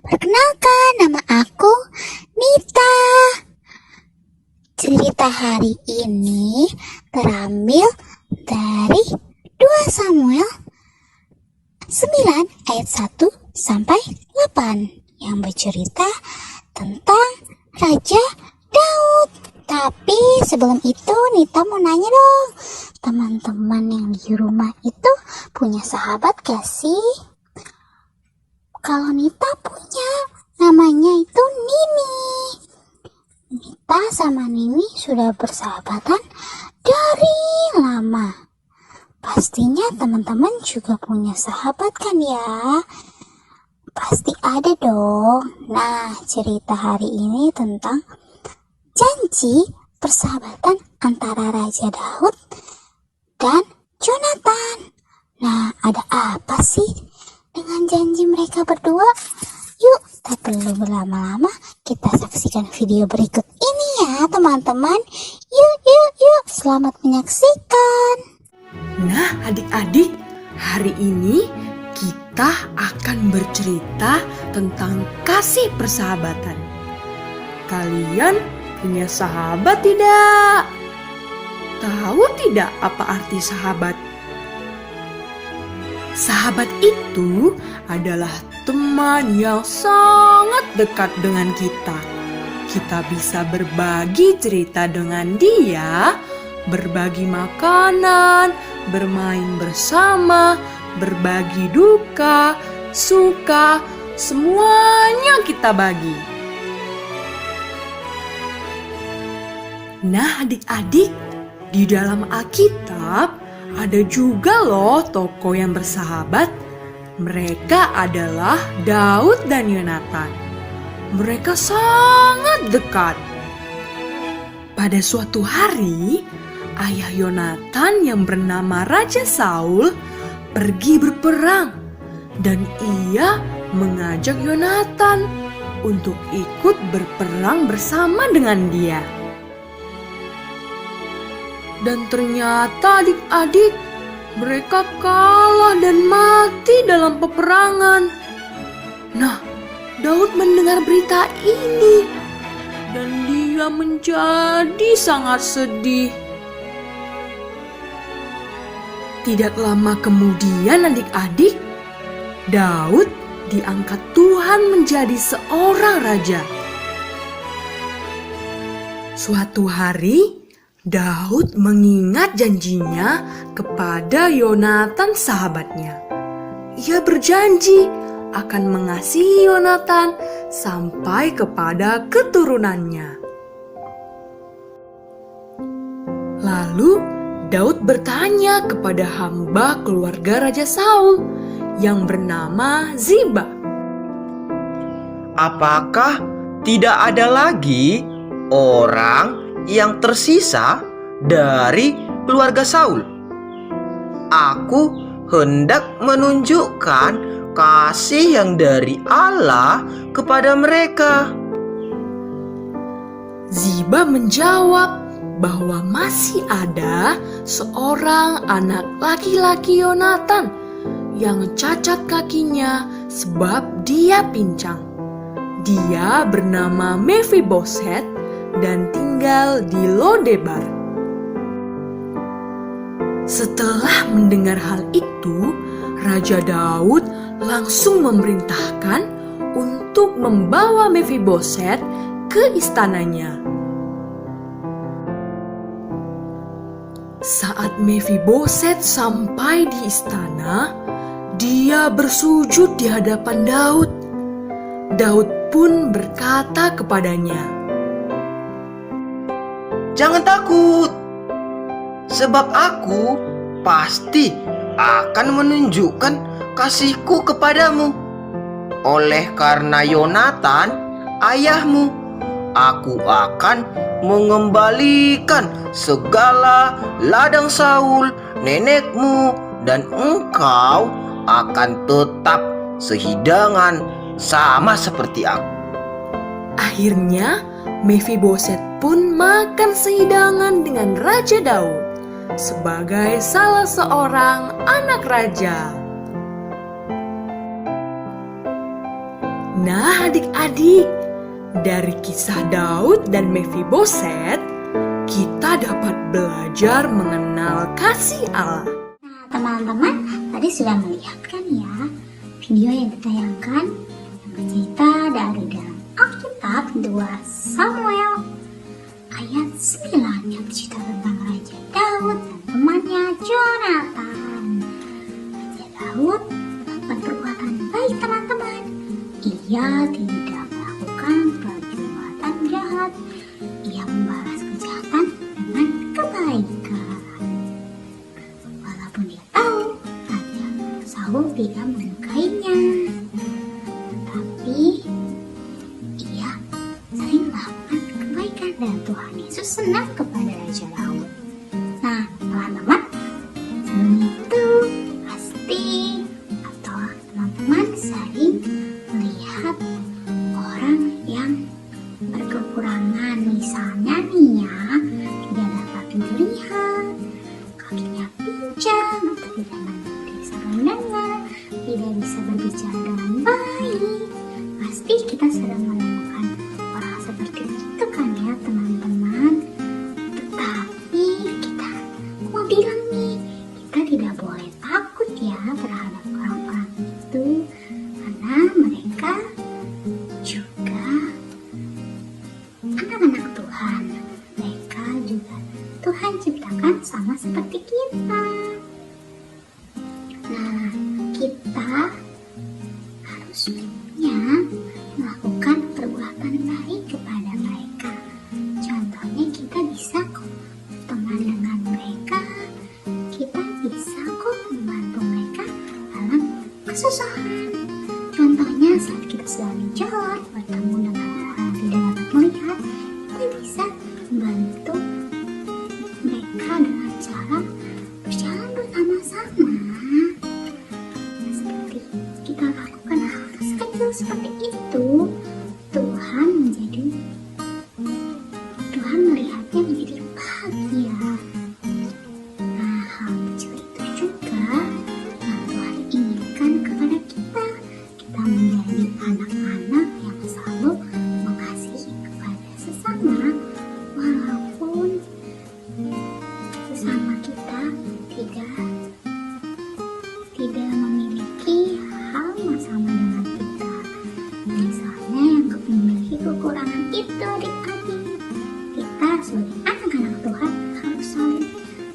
Perkenalkan, nama aku Nita. Cerita hari ini terambil dari 2 Samuel 9 ayat 1 sampai 8 yang bercerita tentang Raja Daud. Tapi sebelum itu Nita mau nanya dong, teman-teman yang di rumah itu punya sahabat gak sih? Kalau Nita punya, namanya itu Nini. Nita sama Nini sudah bersahabatan dari lama. Pastinya teman-teman juga punya sahabat kan ya? Pasti ada dong. Nah, cerita hari ini tentang janji persahabatan antara Raja Daud dan Jonathan. Nah, ada apa sih dengan janji mereka berdua? Yuk, tak perlu berlama-lama, kita saksikan video berikut ini ya teman-teman. Yuk, selamat menyaksikan. Nah adik-adik, hari ini kita akan bercerita tentang kasih persahabatan. Kalian punya sahabat tidak? Tahu tidak apa arti sahabat? Sahabat itu adalah teman yang sangat dekat dengan kita. Kita bisa berbagi cerita dengan dia, berbagi makanan, bermain bersama, berbagi duka, suka, semuanya kita bagi. Nah adik-adik, di dalam Alkitab ada juga loh tokoh yang bersahabat. Mereka adalah Daud dan Yonatan. Mereka sangat dekat. Pada suatu hari, ayah Yonatan yang bernama Raja Saul pergi berperang dan ia mengajak Yonatan untuk ikut berperang bersama dengan dia. Dan ternyata adik-adik, mereka kalah dan mati dalam peperangan. Nah, Daud mendengar berita ini dan dia menjadi sangat sedih. Tidak lama kemudian adik-adik, Daud diangkat Tuhan menjadi seorang raja. Suatu hari, Daud mengingat janjinya kepada Yonatan sahabatnya. Ia berjanji akan mengasihi Yonatan sampai kepada keturunannya. Lalu Daud bertanya kepada hamba keluarga Raja Saul yang bernama Ziba. Apakah tidak ada lagi orang yang tersisa dari keluarga Saul? Aku hendak menunjukkan kasih yang dari Allah kepada mereka. Ziba menjawab bahwa masih ada seorang anak laki-laki Yonatan yang cacat kakinya sebab dia pincang. Dia bernama Mefiboset dan tinggal di Lodebar. Setelah mendengar hal itu, Raja Daud langsung memerintahkan untuk membawa Mefiboset ke istananya. Saat Mefiboset sampai di istana, dia bersujud di hadapan Daud. Daud pun berkata kepadanya, Jangan takut, sebab aku pasti akan menunjukkan kasihku kepadamu. Oleh karena Yonatan, ayahmu, aku akan mengembalikan segala ladang Saul, nenekmu, dan engkau akan tetap sehidangan sama seperti aku. Akhirnya Mefiboset pun makan sehidangan dengan Raja Daud sebagai salah seorang anak raja. Nah adik-adik, dari kisah Daud dan Mephiboset, kita dapat belajar mengenal kasih Allah. Nah, teman-teman, tadi sudah melihat kan ya video yang ditayangkan yang bercerita dari dalam Alkitab 2 Samuel ayat 9 yang bercerita tentang Raja Daud dan temannya Jonathan. Raja Daud melakukan perbuatan baik teman-teman. Ia tidak melakukan perbuatan jahat. Ia membalas kejahatan dengan kebaikan. Walaupun dia tahu Raja Saul tidak menyukainya, tetapi ia sering melakukan kebaikan dan Tuhan Yesus senang kepada Raja Daud. Nah, teman-teman, sebelum itu pasti atau teman-teman sering melihat orang yang berkekurangan, misalnya nih ya, tidak dapat melihat, kakinya pincang, atau tidak bisa mendengar, tidak bisa berbicara dengan baik. Pasti kita sedang menemukan orang seperti itu kan ya teman-teman. Tetapi kita mau bilang nih, kita tidak boleh takut ya terhadap orang-orang itu, karena mereka juga anak-anak Tuhan. Mereka juga Tuhan ciptakan sama seperti kita. Nah, kita harusnya melakukan perbuatan baik kepada mereka. Contohnya kita bisa kok berteman dengan mereka. Kita bisa kok membantu mereka dalam kesusahan. Contohnya saat kita sedang di jalan bertemu dengan orang yang tidak dapat melihat, kita bisa membantu mereka dengan cara berjalan bersama-sama. Seperti kita lakukan hal kecil seperti itu, Tuhan melihatnya menjadi bahagia. Nah, hal kecil itu juga yang Tuhan inginkan kepada kita. Kita menjadi anak-anak yang selalu mengasihi kepada sesama, walaupun sesama kita tidak memiliki hal yang sama dengan kita. Misalnya yang memiliki kekurangan itu adik-adik. Kita sebagai anak-anak Tuhan harus saling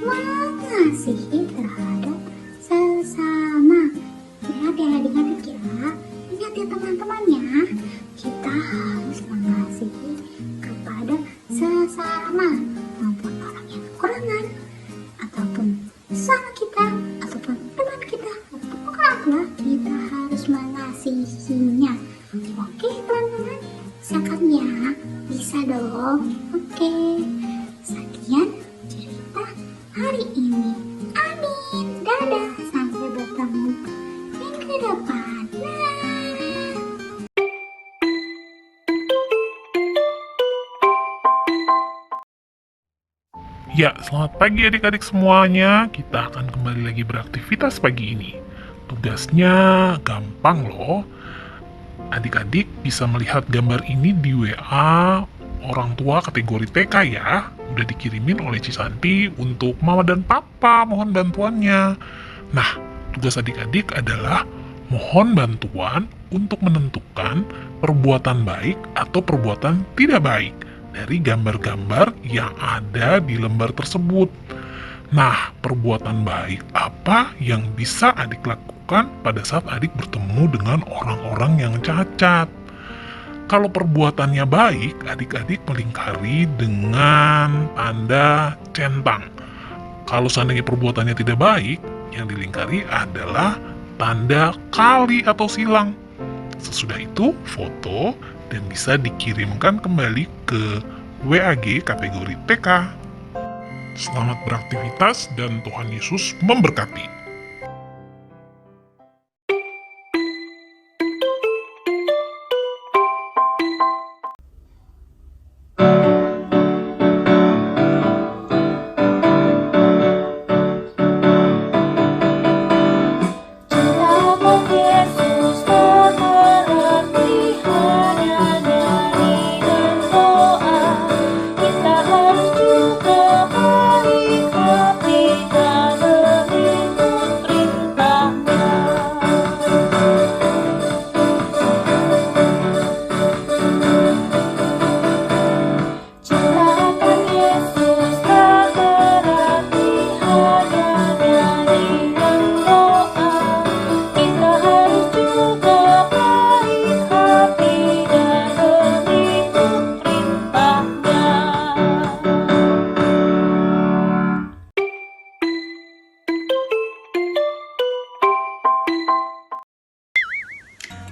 mengasihi terhadap sesama. Ingat ya adik-adik ya, ingat ya teman-teman ya, kita harus mengasihi kepada sesama, maupun orang yang kekurangan, ataupun sesama kita, ataupun teman kita, ataupun orang tua, kita harus mengasihinya. Oke teman-teman, bisa kan ya? Bisa dong. Oke, sekian cerita hari ini. Amin. Dadah, sampai bertemu minggu depan. Ya, selamat pagi adik-adik semuanya. Kita akan kembali lagi beraktivitas pagi ini. Tugasnya gampang loh. Adik-adik bisa melihat gambar ini di WA orang tua kategori TK ya. Udah dikirimin oleh Cisanti untuk Mama dan Papa, mohon bantuannya. Nah, tugas adik-adik adalah mohon bantuan untuk menentukan perbuatan baik atau perbuatan tidak baik dari gambar-gambar yang ada di lembar tersebut. Nah, perbuatan baik apa yang bisa adik lakukan pada saat adik bertemu dengan orang-orang yang cacat? Kalau perbuatannya baik, adik-adik melingkari dengan tanda centang. Kalau seandainya perbuatannya tidak baik, yang dilingkari adalah tanda kali atau silang. Sesudah itu, foto dan bisa dikirimkan kembali ke WAG kategori TK. Selamat beraktivitas dan Tuhan Yesus memberkati. Selamat Yesus datang,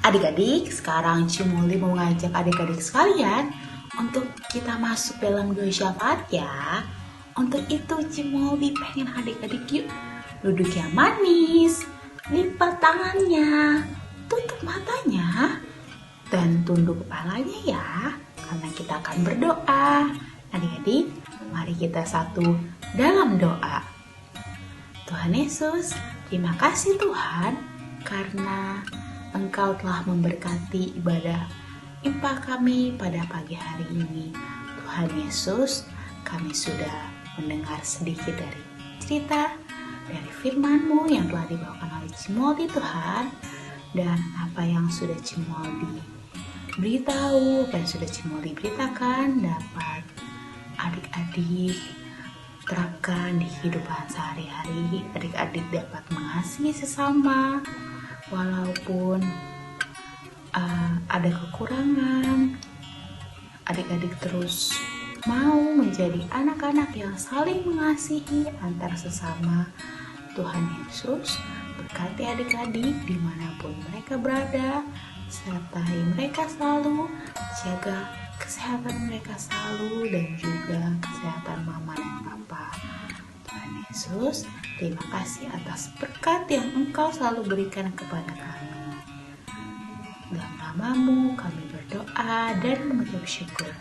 Adik-adik, sekarang Cimoli mau ngajak adik-adik sekalian untuk kita masuk dalam doa syafaat ya. Untuk itu Cimoli pengen adik-adik yuk duduk yang manis, lipat tangannya, tutup matanya, dan tunduk kepalanya ya, karena kita akan berdoa. Adik-adik, mari kita satu dalam doa. Tuhan Yesus, terima kasih Tuhan, karena Engkau telah memberkati ibadah impa kami pada pagi hari ini. Tuhan Yesus, kami sudah mendengar sedikit dari cerita, dari firman-Mu yang telah dibawakan oleh Cimoli Tuhan, dan apa yang sudah Cimoli beritahu dan sudah Cimoli beritakan dapat adik-adik terapkan di kehidupan sehari-hari. Adik-adik dapat mengasihi sesama walaupun ada kekurangan. Adik-adik terus mau menjadi anak-anak yang saling mengasihi antar sesama. Tuhan Yesus berkati adik-adik dimanapun mereka berada, sertai mereka selalu, jaga kesehatan mereka selalu, dan juga kesehatan mama dan papa. Tuhan Yesus, terima kasih atas berkat yang Engkau selalu berikan kepada kami. Dalam nama-Mu kami berdoa dan mengucap syukur.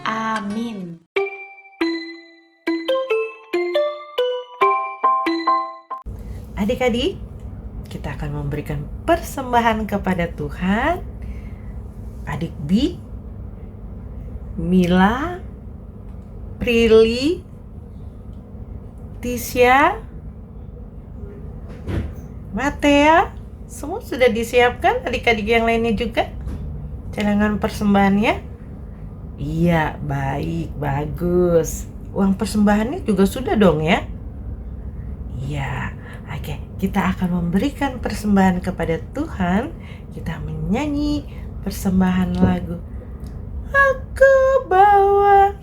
Amin. Adik-adik, kita akan memberikan persembahan kepada Tuhan. Adik Bi, Mila, Prilly, Tisha, Matea, semua sudah disiapkan. Adik-adik yang lainnya juga celengan persembahannya. Iya, baik, bagus. Uang persembahannya juga sudah dong ya. Iya, oke. Kita akan memberikan persembahan kepada Tuhan. Kita menyanyi persembahan lagu Aku Bawa.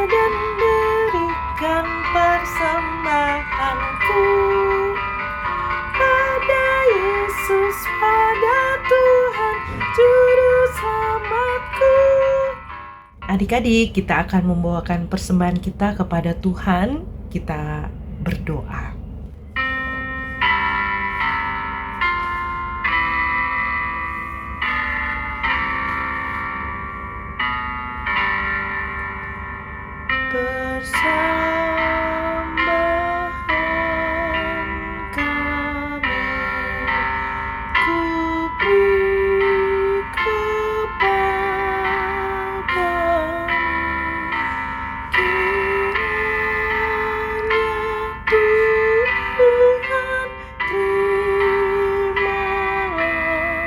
Dan berikan persembahanku pada Yesus, pada Tuhan Juru Selamatku. Adik-adik, kita akan membawakan persembahan kita kepada Tuhan. Kita berdoa. Persembahan kami ku beri kepadamu, kiranya Tuhan terimalah dengan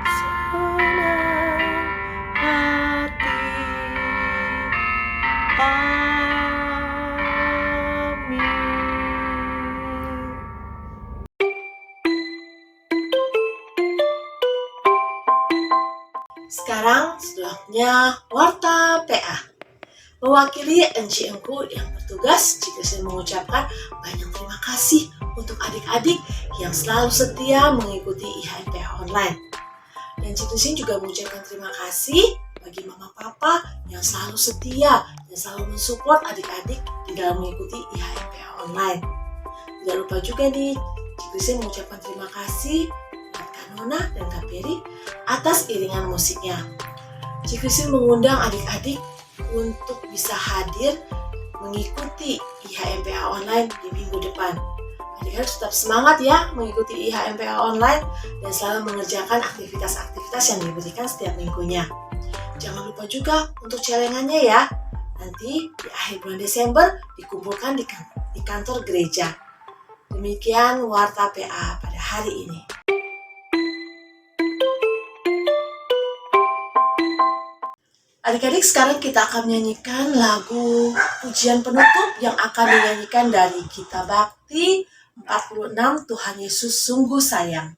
senang hati. Amin. Sekarang setelahnya Warta PA. Mewakili Enci Engku yang bertugas, Cikrisin mengucapkan banyak terima kasih untuk adik-adik yang selalu setia mengikuti IHMPA online. Dan Cikrisin juga mengucapkan terima kasih bagi mama papa yang selalu setia dan selalu mensupport adik-adik di dalam mengikuti IHMPA online. Tidak lupa juga nih, Cikrisin mengucapkan terima kasih buat Kak Nona dan Kak Peri atas iringan musiknya. Cikrisin mengundang adik-adik untuk bisa hadir mengikuti IHMPA online di minggu depan. Adik-adik tetap semangat ya mengikuti IHMPA online dan selalu mengerjakan aktivitas-aktivitas yang diberikan setiap minggunya. Jangan lupa juga untuk celengannya ya. Nanti di akhir bulan Desember dikumpulkan di kantor gereja. Demikian Warta PA pada hari ini. Adik-adik, sekarang kita akan menyanyikan lagu pujian penutup yang akan dinyanyikan dari Gita Bakti 46 Tuhan Yesus sungguh sayang.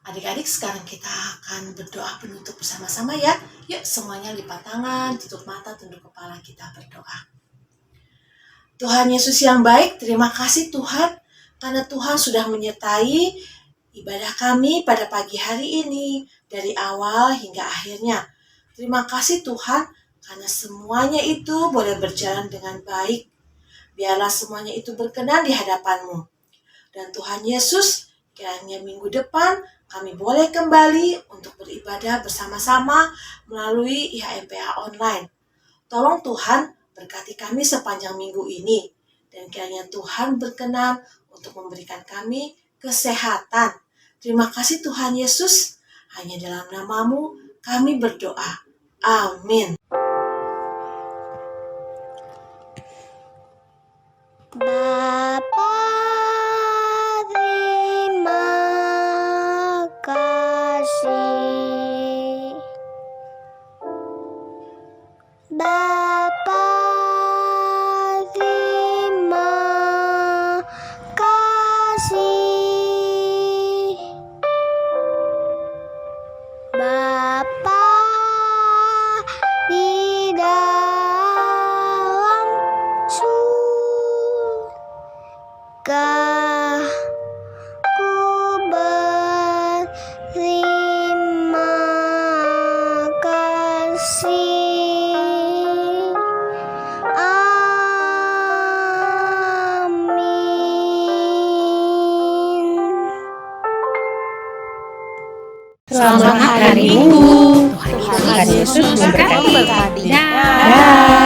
Adik-adik, sekarang kita akan berdoa penutup bersama-sama ya. Yuk semuanya lipat tangan, tutup mata, tunduk kepala, kita berdoa. Tuhan Yesus yang baik, terima kasih Tuhan, karena Tuhan sudah menyertai ibadah kami pada pagi hari ini, dari awal hingga akhirnya. Terima kasih Tuhan, karena semuanya itu boleh berjalan dengan baik. Biarlah semuanya itu berkenan di hadapan-Mu. Dan Tuhan Yesus, kiranya minggu depan kami boleh kembali untuk beribadah bersama-sama melalui IHMPA online. Tolong Tuhan berkati kami sepanjang minggu ini. Dan kiranya Tuhan berkenan untuk memberikan kami kesehatan. Terima kasih Tuhan Yesus. Hanya dalam nama-Mu kami berdoa. Amin. Bapa, terima kasih. Bapa, terima kasih. Bapa di dalam surga, ku berterima kasih. Amin. Selamat hari Minggu. Tuhan Yesus memberkati. Dadah.